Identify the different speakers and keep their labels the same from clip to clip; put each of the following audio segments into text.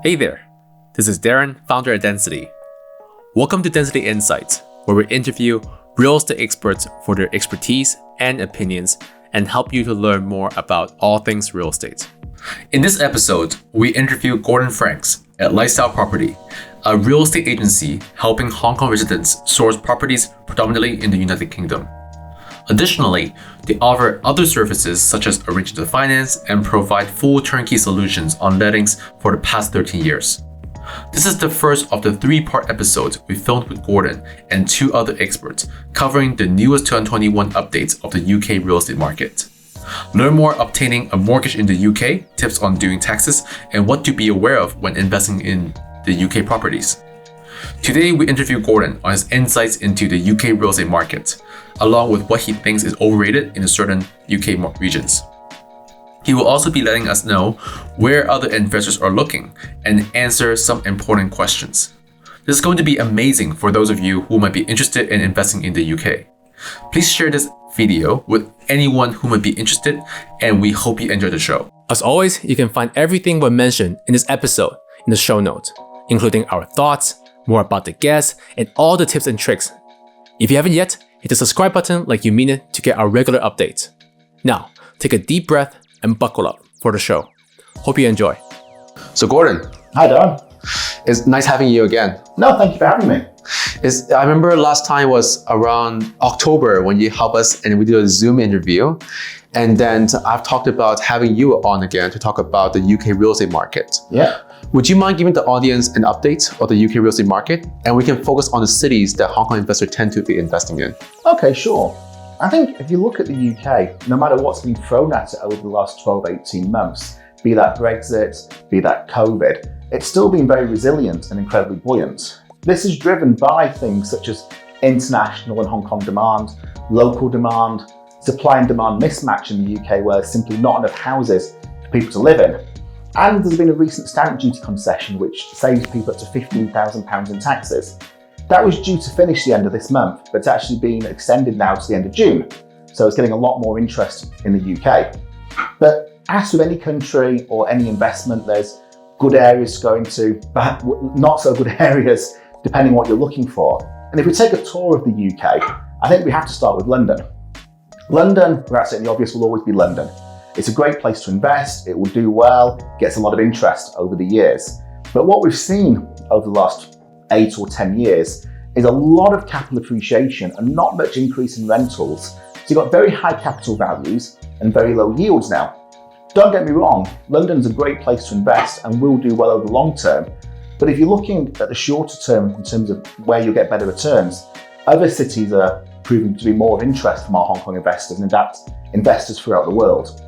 Speaker 1: Hey there, this is Darren, founder at Denzity. Welcome to Denzity Insights, where we interview real estate experts for their expertise and opinions and help you to learn more about all things real estate. In this episode, we interview Gordon Franks at Lifestyle Property, a real estate agency helping Hong Kong residents source properties predominantly in the United Kingdom. Additionally, they offer other services such as arranging the finance and provide full turnkey solutions on lettings for the past 13 years. This is the first of the 3-part episodes we filmed with Gordon and 2 other experts covering the newest 2021 updates of the UK real estate market. Learn more obtaining a mortgage in the UK, tips on doing taxes, and what to be aware of when investing in the UK properties. Today, we interview Gordon on his insights into the UK real estate market, along with what he thinks is overrated in certain UK regions. He will also be letting us know where other investors are looking and answer some important questions. This is going to be amazing for those of you who might be interested in investing in the UK. Please share this video with anyone who might be interested, and we hope you enjoy the show. As always, you can find everything we mentioned in this episode in the show notes, including our thoughts, more about the guests, and all the tips and tricks. If you haven't yet, hit the subscribe button like you mean it to get our regular updates. Now, take a deep breath and buckle up for the show. Hope you enjoy. So Gordon.
Speaker 2: Hi, Don.
Speaker 1: It's nice having you again.
Speaker 2: No, thank you for having me.
Speaker 1: I remember last time was around October when you helped us and we did a Zoom interview. And then I've talked about having you on again to talk about the UK real estate market.
Speaker 2: Yeah.
Speaker 1: Would you mind giving the audience an update of the UK real estate market? And we can focus on the cities that Hong Kong investors tend to be investing in.
Speaker 2: Okay, sure. I think if you look at the UK, no matter what's been thrown at it over the last 12, 18 months, be that Brexit, be that COVID, it's still been very resilient and incredibly buoyant. This is driven by things such as international and Hong Kong demand, local demand, supply and demand mismatch in the UK where there's simply not enough houses for people to live in. And there's been a recent stamp duty concession which saves people up to £15,000 in taxes. That was due to finish the end of this month, but it's actually been extended now to the end of June. So it's getting a lot more interest in the UK. But as with any country or any investment, there's good areas to go into, but not so good areas depending what you're looking for. And if we take a tour of the UK, I think we have to start with London. London, without saying the obvious, will always be London. It's a great place to invest, it will do well, gets a lot of interest over the years. But what we've seen over the last 8 or 10 years is a lot of capital appreciation and not much increase in rentals. So you've got very high capital values and very low yields now. Don't get me wrong, London's a great place to invest and will do well over the long term. But if you're looking at the shorter term in terms of where you'll get better returns, other cities are proving to be more of interest from our Hong Kong investors and in fact, investors throughout the world.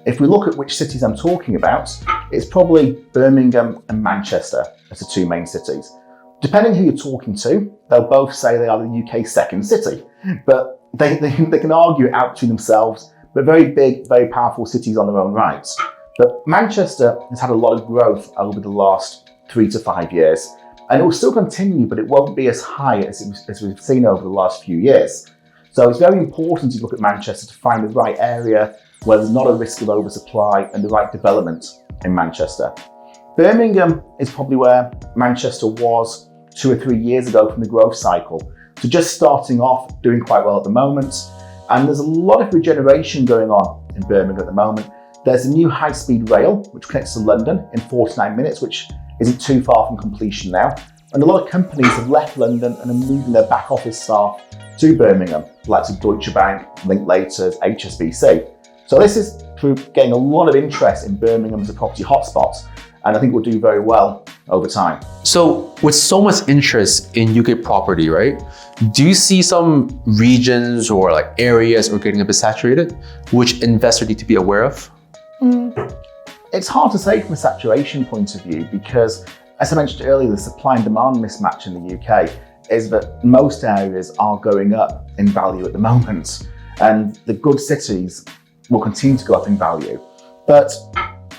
Speaker 2: If we look at which cities I'm talking about, it's probably Birmingham and Manchester as the 2 main cities. Depending who you're talking to, they'll both say they are the UK's second city, but they can argue it out between themselves, but very big, very powerful cities on their own rights. But Manchester has had a lot of growth over the last 3 to 5 years, and it will still continue, but it won't be as high as we've seen over the last few years. So it's very important to look at Manchester to find the right area where there's not a risk of oversupply and the right development in Manchester. Birmingham is probably where Manchester was 2 or 3 years ago from the growth cycle. So just starting off, doing quite well at the moment. And there's a lot of regeneration going on in Birmingham at the moment. There's a new high-speed rail, which connects to London in 49 minutes, which isn't too far from completion now. And a lot of companies have left London and are moving their back office staff to Birmingham, like Deutsche Bank, Linklaters, HSBC. So this is through getting a lot of interest in Birmingham as a property hotspot, and I think we'll do very well over time.
Speaker 1: So with so much interest in UK property, right? Do you see some regions or like areas are getting a bit saturated, which investors need to be aware of?
Speaker 2: It's hard to say from a saturation point of view because, as I mentioned earlier, the supply and demand mismatch in the UK is that most areas are going up in value at the moment, and the good cities will continue to go up in value. But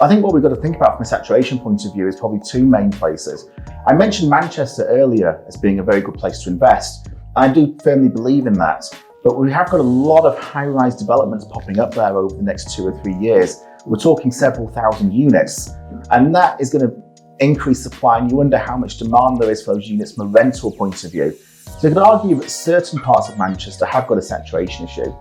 Speaker 2: I think what we've got to think about from a saturation point of view is probably 2 main places. I mentioned Manchester earlier as being a very good place to invest. I do firmly believe in that, but we have got a lot of high-rise developments popping up there over the next 2 or 3 years, We're talking several thousand units, and that is going to increase supply, and you wonder how much demand there is for those units from a rental point of view. So you could argue that certain parts of Manchester have got a saturation issue.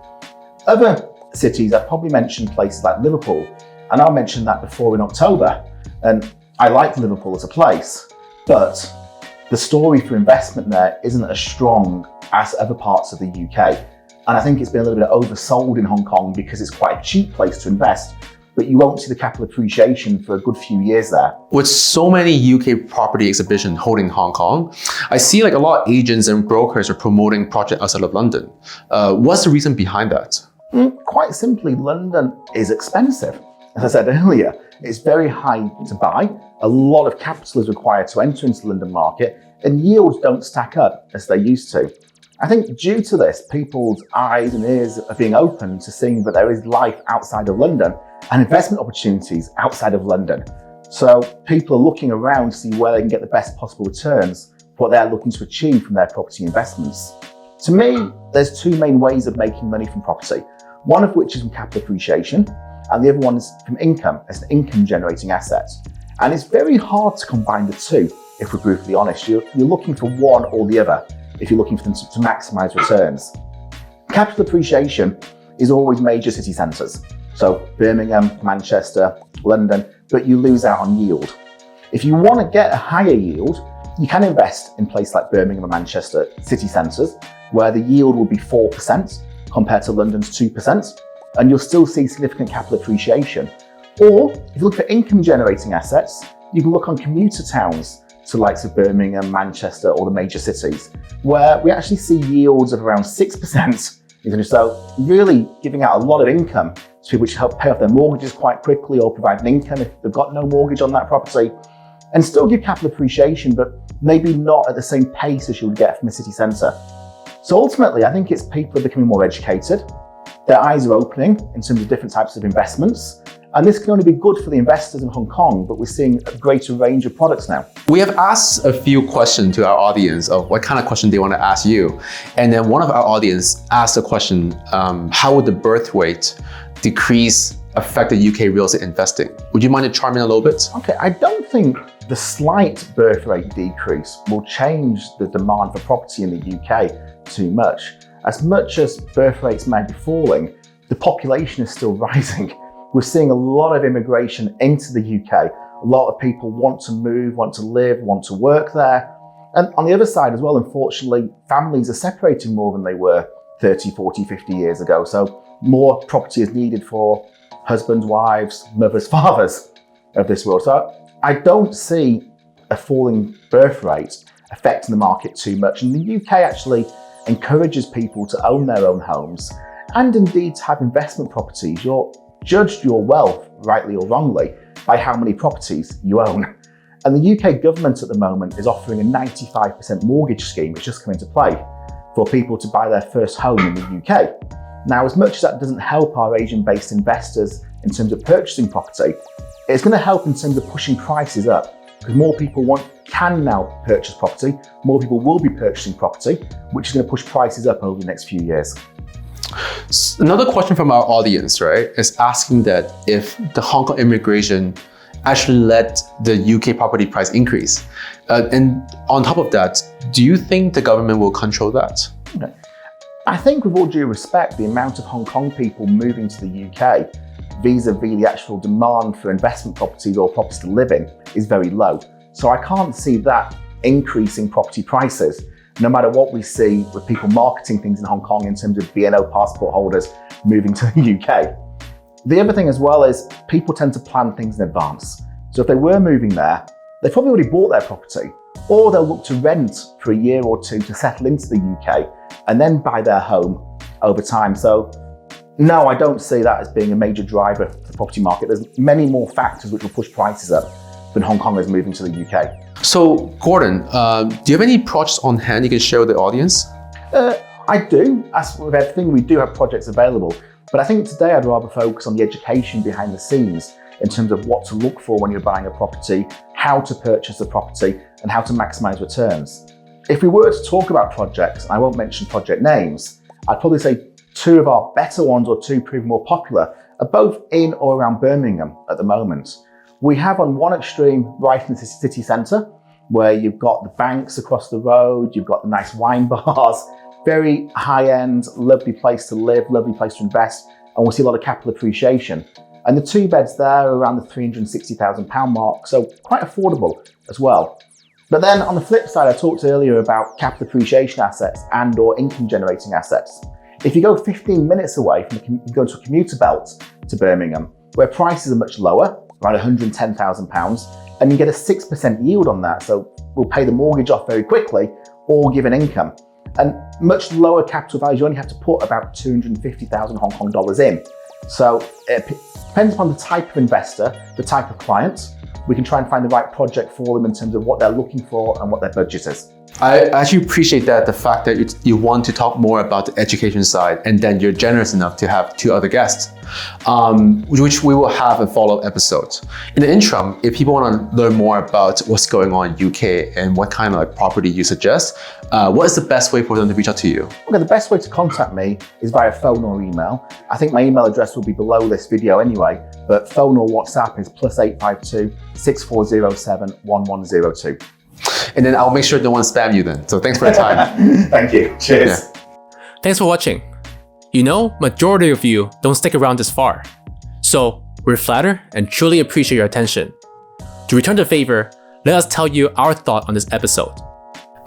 Speaker 2: Other cities, I've probably mentioned places like Liverpool, and I mentioned that before in October, and I like Liverpool as a place, but the story for investment there isn't as strong as other parts of the UK. And I think it's been a little bit oversold in Hong Kong because it's quite a cheap place to invest, but you won't see the capital appreciation for a good few years there.
Speaker 1: With so many UK property exhibitions holding Hong Kong, I see like a lot of agents and brokers are promoting projects outside of London. What's the reason behind that?
Speaker 2: Quite simply, London is expensive. As I said earlier, it's very high to buy. A lot of capital is required to enter into the London market, and yields don't stack up as they used to. I think due to this, people's eyes and ears are being opened to seeing that there is life outside of London and investment opportunities outside of London. So people are looking around to see where they can get the best possible returns for what they're looking to achieve from their property investments. To me, there's two main ways of making money from property, one of which is from capital appreciation, and the other one is from income, as an income generating asset. And it's very hard to combine the two, if we're brutally honest. You're looking for one or the other if you're looking for them to maximize returns. Capital appreciation is always major city centres. So Birmingham, Manchester, London, but you lose out on yield. If you want to get a higher yield, you can invest in places like Birmingham and Manchester city centres, where the yield will be 4% compared to London's 2%, and you'll still see significant capital appreciation. Or if you look for income generating assets, you can look on commuter towns to the likes of Birmingham, Manchester, or the major cities, where we actually see yields of around 6%. So really giving out a lot of income to people which help pay off their mortgages quite quickly or provide an income if they've got no mortgage on that property, and still give capital appreciation, but maybe not at the same pace as you would get from a city centre. So ultimately, I think it's people are becoming more educated, their eyes are opening in terms of different types of investments, and this can only be good for the investors in Hong Kong, but we're seeing a greater range of products now.
Speaker 1: We have asked a few questions to our audience of what kind of question they want to ask you. And then one of our audience asked a question, how would the birth rate decrease affect the UK real estate investing? Would you mind to chime in a little bit?
Speaker 2: Okay, I don't think the slight birth rate decrease will change the demand for property in the UK too much. As much as birth rates may be falling, the population is still rising. We're seeing a lot of immigration into the UK. A lot of people want to move, want to live, want to work there. And on the other side as well, unfortunately, families are separating more than they were 30, 40, 50 years ago. So more property is needed for husbands, wives, mothers, fathers of this world. So I don't see a falling birth rate affecting the market too much. And the UK actually encourages people to own their own homes and indeed to have investment properties. You're judged your wealth, rightly or wrongly, by how many properties you own. And the UK government at the moment is offering a 95% mortgage scheme, which just come into play, for people to buy their first home in the UK. Now, as much as that doesn't help our Asian-based investors in terms of purchasing property, it's going to help in terms of pushing prices up, because more people can now purchase property, more people will be purchasing property, which is going to push prices up over the next few years.
Speaker 1: Another question from our audience, right, is asking that if the Hong Kong immigration actually led the UK property price increase. And on top of that, do you think the government will control that?
Speaker 2: Okay. I think with all due respect, the amount of Hong Kong people moving to the UK vis-a-vis the actual demand for investment properties or properties to live in is very low. So I can't see that increasing property prices, no matter what we see with people marketing things in Hong Kong in terms of BNO passport holders moving to the UK. The other thing as well is people tend to plan things in advance. So if they were moving there, they've probably already bought their property, or they'll look to rent for a year or two to settle into the UK and then buy their home over time. So no, I don't see that as being a major driver for the property market. There's many more factors which will push prices up than Hong Kongers moving to the UK.
Speaker 1: So Gordon, do you have any projects on hand you can share with the audience?
Speaker 2: I do. As with everything, we do have projects available. But I think today I'd rather focus on the education behind the scenes in terms of what to look for when you're buying a property, how to purchase a property, and how to maximize returns. If we were to talk about projects, and I won't mention project names, I'd probably say two of our better ones or two proving more popular are both in or around Birmingham at the moment. We have on one extreme right in the city centre, where you've got the banks across the road, you've got the nice wine bars, very high-end, lovely place to live, lovely place to invest, and we'll see a lot of capital appreciation. And the 2 beds there are around the £360,000 mark, so quite affordable as well. But then on the flip side, I talked earlier about capital appreciation assets and or income generating assets. If you go 15 minutes away from you go to a commuter belt to Birmingham, where prices are much lower, around £110,000, and you get a 6% yield on that, so we'll pay the mortgage off very quickly or give an income. And much lower capital values, you only have to put about 250,000 Hong Kong dollars in. So it depends upon the type of investor, the type of client. We can try and find the right project for them in terms of what they're looking for and what their budget is.
Speaker 1: I actually appreciate that, the fact that you want to talk more about the education side, and then you're generous enough to have 2 other guests, which we will have a follow-up episode. In the interim, if people want to learn more about what's going on in UK and what kind of property you suggest, what is the best way for them to reach out to you?
Speaker 2: Okay, the best way to contact me is via phone or email. I think my email address will be below this video anyway, but phone or WhatsApp is +852 6407 1102.
Speaker 1: And then I'll make sure no one spam you then. So thanks for your time.
Speaker 2: Thank you. Cheers. Yeah.
Speaker 1: Thanks for watching. You know, majority of you don't stick around this far. So we're flattered and truly appreciate your attention. To return the favor, let us tell you our thought on this episode.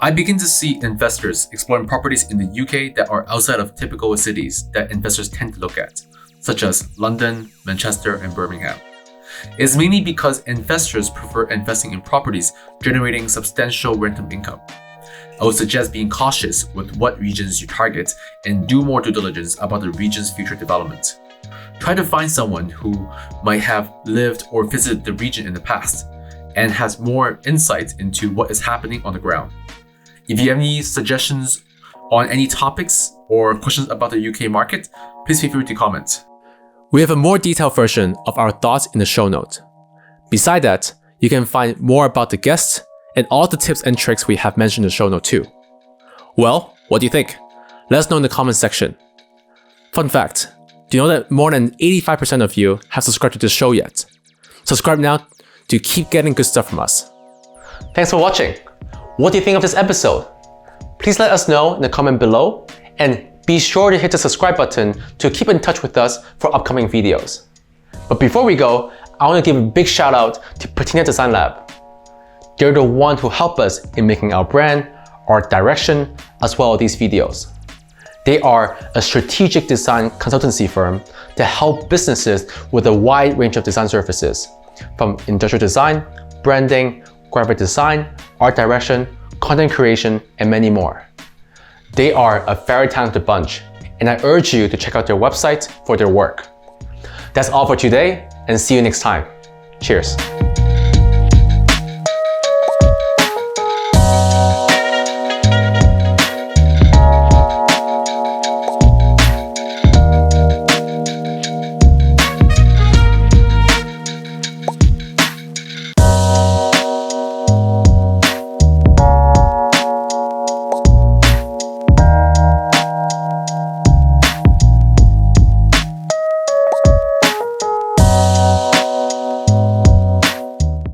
Speaker 1: I begin to see investors exploring properties in the UK that are outside of typical cities that investors tend to look at, such as London, Manchester, and Birmingham. It's mainly because investors prefer investing in properties generating substantial rental income. I would suggest being cautious with what regions you target and do more due diligence about the region's future development. Try to find someone who might have lived or visited the region in the past and has more insight into what is happening on the ground. If you have any suggestions on any topics or questions about the UK market, please feel free to comment. We have a more detailed version of our thoughts in the show note. Beside that, you can find more about the guests and all the tips and tricks we have mentioned in the show note too. Well, what do you think? Let us know in the comment section. Fun fact, do you know that more than 85% of you have subscribed to this show yet? Subscribe now to keep getting good stuff from us. Thanks for watching. What do you think of this episode? Please let us know in the comment below, and be sure to hit the subscribe button to keep in touch with us for upcoming videos. But before we go, I want to give a big shout out to Patina Design Lab. They're the one who help us in making our brand, art direction, as well as these videos. They are a strategic design consultancy firm to help businesses with a wide range of design services, from industrial design, branding, graphic design, art direction, content creation, and many more. They are a very talented bunch, and I urge you to check out their website for their work. That's all for today, and see you next time. Cheers.